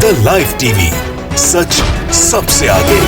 The live TV, सच सबसे आगे।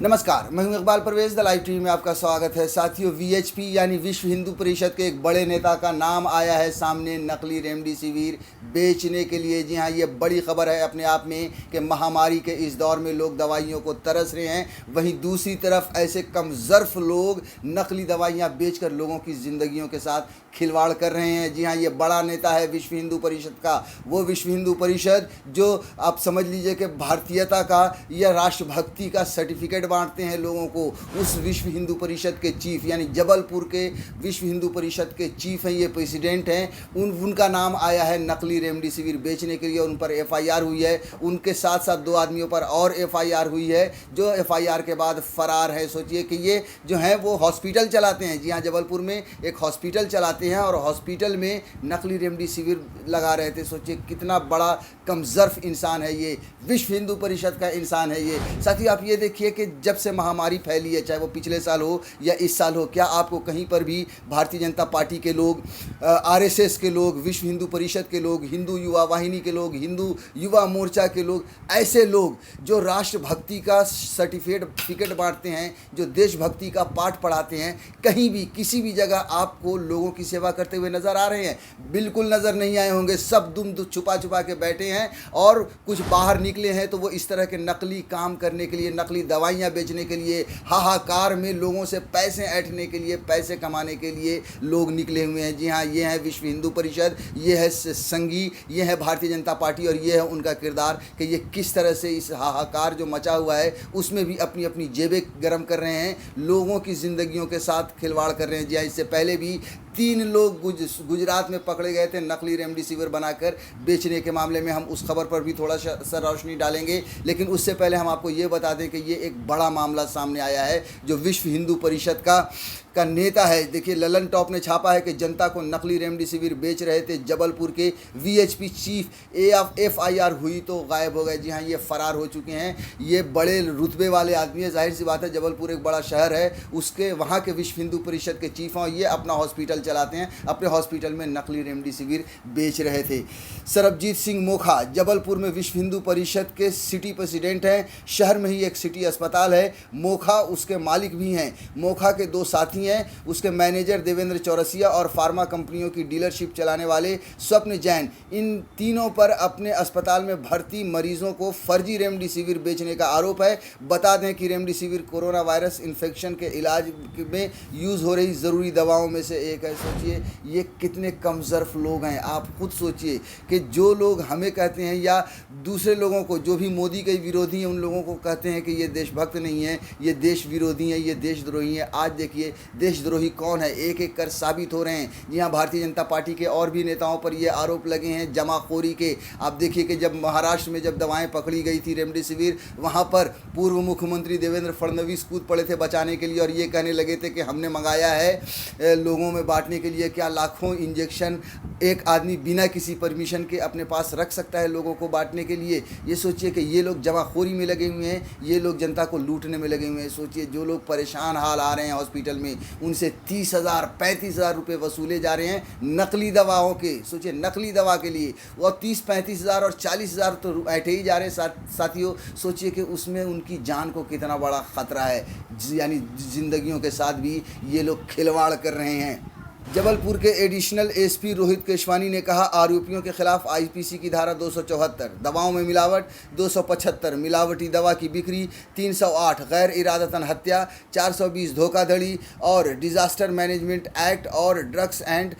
नमस्कार, मैं हूं Iqbal Parvez. The live TV में आपका स्वागत है। साथियों, वीएचपी यानी विश्व हिंदू परिषद के एक बड़े नेता का नाम आया है सामने नकली रेमडेसिविर बेचने के लिए। जी हाँ, ये बड़ी खबर है अपने आप में कि महामारी के इस दौर में लोग दवाइयों को तरस रहे हैं, वहीं दूसरी तरफ ऐसे कमज़र्फ लोग नकली दवाइयाँ बेचकर लोगों की ज़िंदगियों के साथ खिलवाड़ कर रहे हैं। जी हाँ, ये बड़ा नेता है विश्व हिंदू परिषद का, वो विश्व हिंदू परिषद जो आप समझ लीजिए कि भारतीयता का या राष्ट्रभक्ति का सर्टिफिकेट बांटते हैं लोगों को। उस विश्व हिंदू परिषद के चीफ यानी जबलपुर के विश्व हिंदू परिषद के चीफ हैं, ये प्रेसिडेंट हैं। उनका नाम आया है नकली रेमडेसिविर बेचने के लिए। उन पर एफआईआर हुई है। उनके साथ साथ दो आदमियों पर और एफआईआर हुई है जो एफआईआर के बाद फरार है। सोचिए कि ये जो हैं वो हॉस्पिटल चलाते हैं। जी हाँ, जबलपुर में एक हॉस्पिटल चलाते हैं और हॉस्पिटल में नकली रेमडेसिविर लगा रहे थे। सोचिए कितना बड़ा कमज़र्फ इंसान है ये, विश्व हिंदू परिषद का इंसान है ये। साथियों, आप ये देखिए कि जब से महामारी फैली है, चाहे वो पिछले साल हो या इस साल हो, क्या आपको कहीं पर भी भारतीय जनता पार्टी के लोग, आरएसएस के लोग, विश्व हिंदू परिषद के लोग, हिंदू युवा वाहिनी के लोग, हिंदू युवा मोर्चा के लोग, ऐसे लोग जो राष्ट्रभक्ति का सर्टिफिकेट बांटते हैं, जो देशभक्ति का पाठ पढ़ाते हैं, कहीं भी किसी भी जगह आपको लोगों की सेवा करते हुए नज़र आ रहे हैं? बिल्कुल नज़र नहीं आए होंगे। सब दुम छुपा छुपा के बैठे हैं और कुछ बाहर निकले हैं तो वो इस तरह के नकली काम करने के लिए, नकली दवाइयाँ बेचने के लिए, हाहाकार में लोगों से पैसे ऐंठने के लिए, पैसे कमाने के लिए लोग निकले हुए हैं। जी हाँ, ये है विश्व हिंदू परिषद, ये है संघी, ये है भारतीय जनता पार्टी और ये है उनका किरदार कि ये किस तरह से इस हाहाकार जो मचा हुआ है उसमें भी अपनी अपनी जेबें गर्म कर रहे हैं, लोगों की ज़िंदगियों के साथ खिलवाड़ कर रहे हैं। जी हाँ, इससे पहले भी 3 लोग गुजरात में पकड़े गए थे नकली रेमडेसिविर बनाकर बेचने के मामले में। हम उस खबर पर भी थोड़ा सा रोशनी डालेंगे, लेकिन उससे पहले हम आपको ये बता दें कि ये एक बड़ा मामला सामने आया है जो विश्व हिंदू परिषद का नेता है। देखिए, ललन टॉप ने छापा है कि जनता को नकली रेमडेसिविर बेच रहे थे जबलपुर के वीएचपी चीफ। एफआईआर हुई तो गायब हो गए। जी हाँ, ये फरार हो चुके हैं। ये बड़े रुतबे वाले आदमी है, जाहिर सी बात है, जबलपुर एक बड़ा शहर है, उसके वहाँ के विश्व हिंदू परिषद के चीफ हैं। ये अपना हॉस्पिटल चलाते हैं, अपने हॉस्पिटल में नकली रेमडेसिविर बेच रहे थे। सरबजीत सिंह मोखा जबलपुर में विश्व हिंदू परिषद के सिटी प्रेसिडेंट हैं। शहर में ही एक सिटी अस्पताल है। मोखा उसके मालिक भी हैं। मोखा के 2 साथी हैं, उसके मैनेजर देवेंद्र चौरसिया और फार्मा कंपनियों की डीलरशिप चलाने वाले स्वप्न जैन। इन तीनों पर अपने अस्पताल में भर्ती मरीजों को फर्जी रेमडेसिविर बेचने का आरोप है। बता दें कि रेमडेसिविर कोरोना वायरस इन्फेक्शन के इलाज में यूज़ हो रही ज़रूरी दवाओं में से एक है। सोचिए ये कितने कमज़र्फ लोग हैं। आप खुद सोचिए कि जो लोग हमें कहते हैं या दूसरे लोगों को, जो भी मोदी के विरोधी हैं, उन लोगों को कहते हैं कि ये देशभक्त नहीं है, ये देश विरोधी हैं, ये देशद्रोही हैं। आज देखिए देशद्रोही कौन है, एक एक कर साबित हो रहे हैं। जी हाँ, भारतीय जनता पार्टी के और भी नेताओं पर ये आरोप लगे हैं जमाखोरी के। आप देखिए कि जब महाराष्ट्र में जब दवाएं पकड़ी गई थी रेमडेसिविर, वहाँ पर पूर्व मुख्यमंत्री देवेंद्र फडणवीस कूद पड़े थे बचाने के लिए और ये कहने लगे थे कि हमने मंगाया है लोगों में बांटने के लिए। क्या लाखों इंजेक्शन एक आदमी बिना किसी परमिशन के अपने पास रख सकता है लोगों को बांटने के लिए? ये सोचिए कि ये लोग जमाखोरी में लगे हुए हैं, ये लोग जनता को लूटने में लगे हुए हैं। सोचिए जो लोग परेशान हाल आ रहे हैं हॉस्पिटल में, उनसे 30,000 35,000 रुपये वसूले जा रहे हैं नकली दवाओं के। सोचिए नकली दवा के लिए वो 30-35,000 और 40,000 तो ऐठे ही जा रहे हैं। साथियों, सोचिए कि उसमें उनकी जान को कितना बड़ा ख़तरा है, यानी ज़िंदगियों के साथ भी ये लोग खिलवाड़ कर रहे हैं। जबलपुर के एडिशनल एसपी रोहित केशवानी ने कहा, आरोपियों के खिलाफ आईपीसी की धारा 274, दवाओं में मिलावट 275, मिलावटी दवा की बिक्री 308, गैर इरादतन हत्या 420, धोखाधड़ी और डिजास्टर मैनेजमेंट एक्ट और ड्रग्स एंड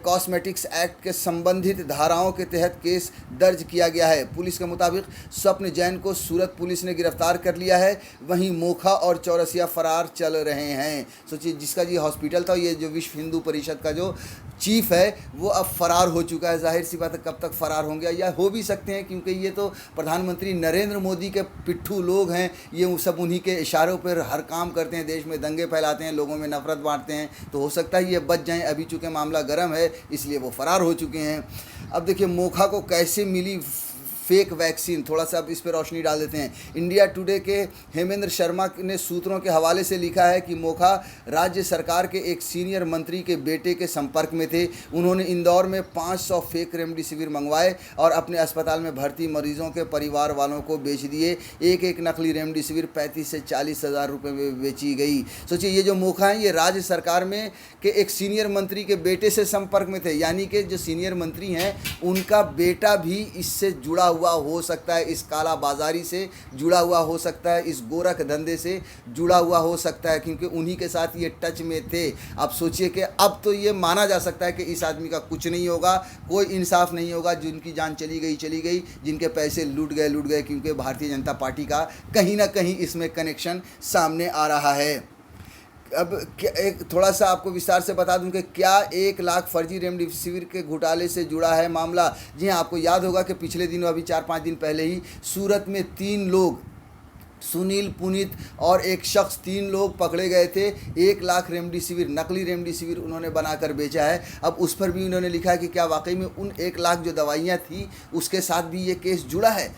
कॉस्मेटिक्स एक्ट के संबंधित धाराओं के तहत केस दर्ज किया गया है। पुलिस के मुताबिक स्वप्न जैन को सूरत पुलिस ने गिरफ्तार कर लिया है, वहीं मोखा और चौरसिया फरार चल रहे हैं। सोचिए जिसका जी हॉस्पिटल था, ये जो विश्व हिंदू परिषद का जो चीफ है वो अब फरार हो चुका है। जाहिर सी बात है, कब तक फरार होंगे या हो भी सकते हैं, क्योंकि ये तो प्रधानमंत्री नरेंद्र मोदी के पिट्ठू लोग हैं। ये सब उन्हीं के इशारों पर हर काम करते हैं, देश में दंगे फैलाते हैं, लोगों में नफरत बांटते हैं। तो हो सकता है ये बच जाएं। अभी चूँकि मामला गर्म है इसलिए वो फरार हो चुके हैं। अब देखिए मोखा को कैसे मिली फेक वैक्सीन, थोड़ा सा अब इस पर रोशनी डाल देते हैं। इंडिया टुडे के हेमेंद्र शर्मा ने सूत्रों के हवाले से लिखा है कि मोखा राज्य सरकार के एक सीनियर मंत्री के बेटे के संपर्क में थे। उन्होंने इंदौर में 500 फेक रेमडेसिविर मंगवाए और अपने अस्पताल में भर्ती मरीजों के परिवार वालों को बेच दिए। एक एक नकली रेमडेसिविर 35 से 40 हज़ार रुपये में बेची गई। सोचिए, ये जो मोखा है ये राज्य सरकार में के एक सीनियर मंत्री के बेटे से संपर्क में थे, यानी कि जो सीनियर मंत्री हैं उनका बेटा भी इससे जुड़ा हुआ हो सकता है, इस काला बाजारी से जुड़ा हुआ हो सकता है, इस गोरख धंधे से जुड़ा हुआ हो सकता है, क्योंकि उन्हीं के साथ ये टच में थे। अब सोचिए कि अब तो ये माना जा सकता है कि इस आदमी का कुछ नहीं होगा, कोई इंसाफ नहीं होगा, जिनकी जान चली गई, जिनके पैसे लूट गए, क्योंकि भारतीय जनता पार्टी का कहीं ना कहीं इसमें कनेक्शन सामने आ रहा है। अब एक थोड़ा सा आपको विस्तार से बता दूं कि क्या 1 लाख फर्जी रेमडेसिविर के घोटाले से जुड़ा है मामला। जी हाँ, आपको याद होगा कि पिछले दिनों, अभी 4-5 दिन पहले ही सूरत में 3 लोग, सुनील, पुनीत और एक शख्स, 3 लोग पकड़े गए थे। 1 लाख रेमडेसिविर, नकली रेमडेसिविर उन्होंने बनाकर बेचा है। अब उस पर भी उन्होंने लिखा है कि क्या वाकई में उन 1 लाख जो दवाइयाँ थी उसके साथ भी ये केस जुड़ा है।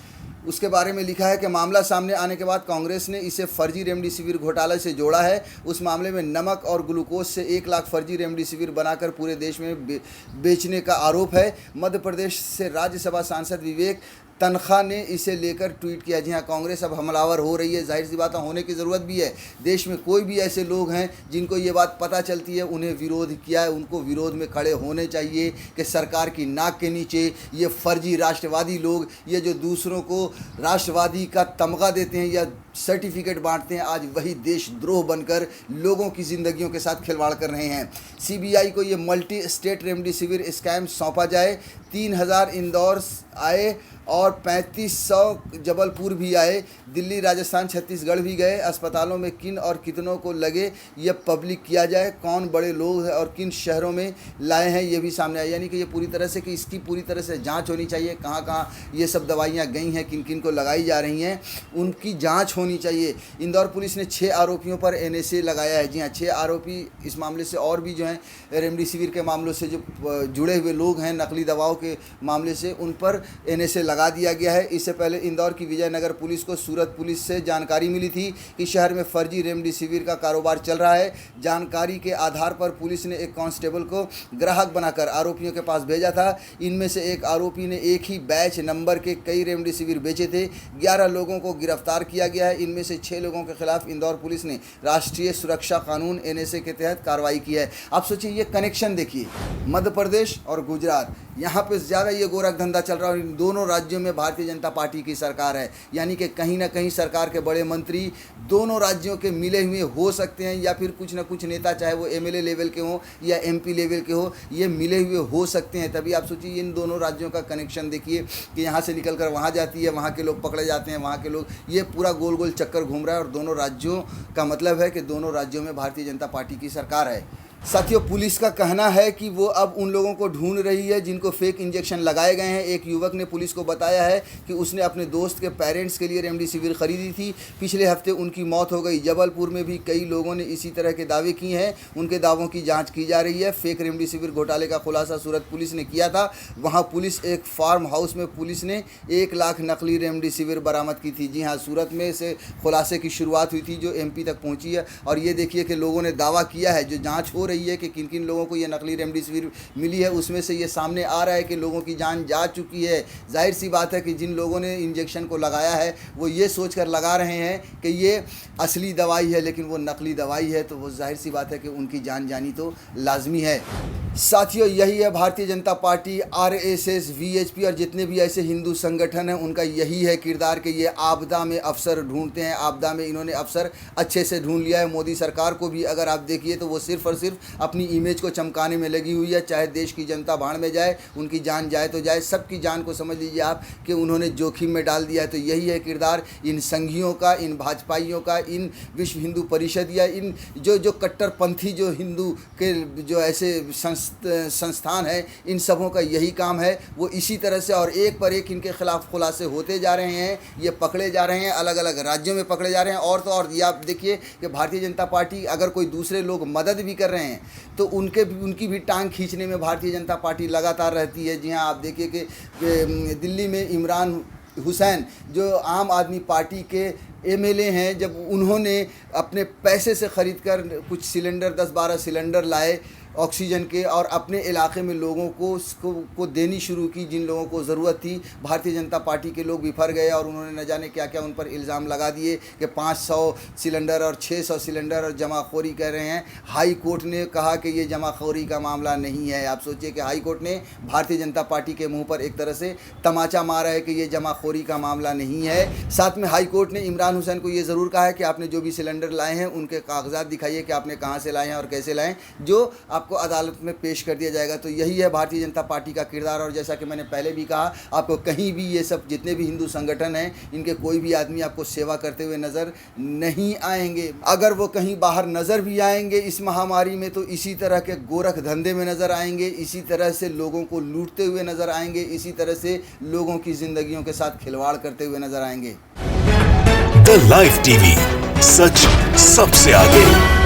उसके बारे में लिखा है कि मामला सामने आने के बाद कांग्रेस ने इसे फर्जी रेमडेसिविर घोटाले से जोड़ा है। उस मामले में नमक और ग्लूकोज से 1 लाख फर्जी रेमडेसिविर बनाकर पूरे देश में बेचने का आरोप है। मध्य प्रदेश से राज्यसभा सांसद विवेक तनखा ने इसे लेकर ट्वीट किया। जी हाँ, कांग्रेस अब हमलावर हो रही है, जाहिर सी बात है, होने की ज़रूरत भी है। देश में कोई भी ऐसे लोग हैं जिनको ये बात पता चलती है, उन्हें विरोध किया है, उनको विरोध में खड़े होने चाहिए कि सरकार की नाक के नीचे ये फर्जी राष्ट्रवादी लोग, ये जो दूसरों को राष्ट्रवादी का तमगा देते हैं या सर्टिफिकेट बांटते हैं, आज वही देशद्रोह बनकर लोगों की ज़िंदगियों के साथ खिलवाड़ कर रहे हैं। सीबीआई को ये मल्टी स्टेट रेमडेसिविर स्कैम सौंपा जाए। 3000 इंदौर आए और 3500 जबलपुर भी आए। दिल्ली, राजस्थान, छत्तीसगढ़ भी गए। अस्पतालों में किन और कितनों को लगे ये पब्लिक किया जाए। कौन बड़े लोग हैं और किन शहरों में लाए हैं ये भी सामने आए। यानी कि ये पूरी तरह से, कि इसकी पूरी तरह से जांच होनी चाहिए। कहाँ कहाँ ये सब दवाइयाँ गई हैं, किन किन को लगाई जा रही हैं, उनकी जाँच होनी चाहिए। इंदौर पुलिस ने 6 आरोपियों पर NSA लगाया है। जी हाँ, 6 आरोपी इस मामले से, और भी जो हैं रेमडेसिविर के मामलों से जो जुड़े हुए लोग हैं, नकली दवाओं के मामले से, उन पर NSA लगा दिया गया है। इससे पहले इंदौर की विजयनगर पुलिस को सूरत पुलिस से जानकारी मिली थी कि शहर में फर्जी रेमडेसिविर का कारोबार चल रहा है। जानकारी के आधार पर पुलिस ने एक कांस्टेबल को ग्राहक बनाकर आरोपियों के पास भेजा था। इनमें से एक आरोपी ने एक ही बैच नंबर के कई रेमडेसिविर बेचे थे। 11 लोगों को गिरफ्तार किया गया है। इनमें से 6 लोगों के खिलाफ इंदौर पुलिस ने राष्ट्रीय सुरक्षा कानून NSA के तहत कार्रवाई की है। आप सोचिए, ये कनेक्शन देखिए, मध्य प्रदेश और गुजरात, यहाँ पे ज़्यादा ये गोरख धंधा चल रहा है। इन दोनों राज्यों में भारतीय जनता पार्टी की सरकार है, यानी कि कहीं ना कहीं सरकार के बड़े मंत्री दोनों राज्यों के मिले हुए हो सकते हैं, या फिर कुछ ना कुछ नेता, चाहे वो MLA लेवल के हों या MP लेवल के हो, ये मिले हुए हो सकते हैं। तभी आप सोचिए, इन दोनों राज्यों का कनेक्शन देखिए कि यहाँ से निकल कर वहाँ जाती है, वहाँ के लोग पकड़े जाते हैं, वहाँ के लोग, ये पूरा गोल गोल चक्कर घूम रहा है। और दोनों राज्यों का मतलब है कि दोनों राज्यों में भारतीय जनता पार्टी की सरकार है। साथियों, पुलिस का कहना है कि वो अब उन लोगों को ढूंढ रही है जिनको फेक इंजेक्शन लगाए गए हैं। एक युवक ने पुलिस को बताया है कि उसने अपने दोस्त के पेरेंट्स के लिए रेमडेसिविर खरीदी थी। पिछले हफ्ते उनकी मौत हो गई। जबलपुर में भी कई लोगों ने इसी तरह के दावे किए हैं। उनके दावों की जांच की जा रही है। फेक रेमडेसिविर घोटाले का खुलासा सूरत पुलिस ने किया था। वहाँ पुलिस एक फार्म हाउस में पुलिस ने 1 लाख नकली रेमडेसिविर बरामद की थी। जी हाँ, सूरत में से खुलासे की शुरुआत हुई थी जो MP तक पहुँची है। और ये देखिए कि लोगों ने दावा किया है, जो जाँच हो रही है कि किन किन लोगों को ये नकली रेमडेसिविर मिली है, उसमें से ये सामने आ रहा है कि लोगों की जान जा चुकी है। जाहिर सी बात है कि जिन लोगों ने इंजेक्शन को लगाया है वो ये सोचकर लगा रहे हैं कि ये असली दवाई है, लेकिन वो नकली दवाई है, तो वो जाहिर सी बात है कि उनकी जान जानी तो लाजमी है। साथियों, यही है Bharatiya Janata party, RSS, VHP और जितने भी ऐसे हिंदू संगठन हैं, उनका यही है किरदार कि ये आपदा में अफसर ढूंढते हैं। आपदा में इन्होंने अफसर अच्छे से ढूंढ लिया है। मोदी सरकार को भी अगर आप देखिए तो वो सिर्फ और सिर्फ अपनी इमेज को चमकाने में लगी हुई है। चाहे देश की जनता भाड़ में जाए, उनकी जान जाए तो जाए, सबकी जान को समझ लीजिए आप कि उन्होंने जोखिम में डाल दिया है। तो यही है किरदार इन संघियों का, इन भाजपाइयों का, इन विश्व हिंदू परिषद या इन जो कट्टरपंथी जो हिंदू के जो ऐसे संस्थान है, इन सबों का यही काम है। वो इसी तरह से और एक पर एक इनके खिलाफ खुलासे होते जा रहे हैं। ये पकड़े जा रहे हैं, अलग अलग राज्यों में पकड़े जा रहे हैं। और तो और ये आप देखिए कि भारतीय जनता पार्टी, अगर कोई दूसरे लोग मदद भी कर रहे हैं, रहे हैं, तो उनकी भी टांग खींचने में भारतीय जनता पार्टी लगातार रहती है। जी हाँ, आप देखिए कि दिल्ली में इमरान हुसैन जो आम आदमी पार्टी के एमएलए हैं, जब उन्होंने अपने पैसे से ख़रीद कर कुछ सिलेंडर 10-12 सिलेंडर लाए ऑक्सीजन के और अपने इलाके में लोगों को देनी शुरू की, जिन लोगों को ज़रूरत थी, भारतीय जनता पार्टी के लोग बिफर गए और उन्होंने न जाने क्या क्या उन पर इल्ज़ाम लगा दिए कि 500 सिलेंडर और 600 सिलेंडर और जमाखोरी कर रहे हैं। हाई कोर्ट ने कहा कि ये जमाखोरी का मामला नहीं है। आप सोचिए कि हाई कोर्ट ने भारतीय जनता पार्टी के मुंह पर एक तरह से तमाचा मारा है कि ये जमाखोरी का मामला नहीं है। साथ में हाई कोर्ट ने इमरान हुसैन को ये ज़रूर कहा है कि आपने जो भी सिलेंडर लाए हैं उनके कागजात दिखाइए कि आपने कहाँ से लाए हैं और कैसे लाए, जो आपको अदालत में पेश कर दिया जाएगा। तो यही है भारतीय जनता पार्टी का किरदार। और जैसा कि मैंने पहले भी कहा, आपको कहीं भी ये सब जितने भी हिंदू संगठन हैं, इनके कोई भी आदमी आपको सेवा करते हुए नज़र नहीं आएंगे। अगर वो कहीं बाहर नज़र भी आएंगे इस महामारी में, तो इसी तरह के गोरख धंधे में नज़र आएंगे, इसी तरह से लोगों को लूटते हुए नज़र आएंगे, इसी तरह से लोगों की ज़िंदगियों के साथ खिलवाड़ करते हुए नज़र आएंगे। द लाइव टीवी, सच सबसे आगे।